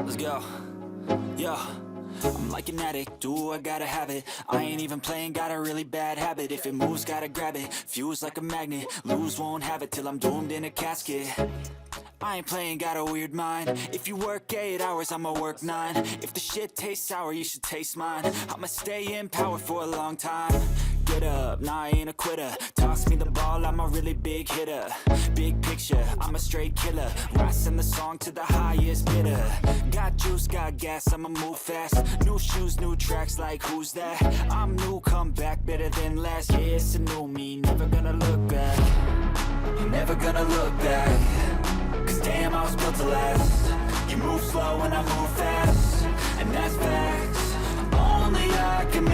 Let's go. Yo, I'm like an addict, do I gotta have it. I ain't even playing, got a really bad habit. If it moves, gotta grab it, fuse like a magnet. Lose, won't have it till I'm doomed in a casket. I ain't playing, got a weird mind. If you work 8 hours, I'ma work 9. If the shit tastes sour, you should taste mine. I'ma stay in power for a long time. Get up, nah, I ain't a quitter. Toss me the ball, I'm a really big hitter. Big picture, I'm a straight killer. Rising the song to the highest bidder. Got juice, got gas, I'ma move fast. New shoes, new tracks, like who's that? I'm new, come back, better than last. Yeah, it's a new me, never gonna look back. Never gonna look back. Cause damn, I was built to last. You move slow and I move fast, and that's facts. Only I can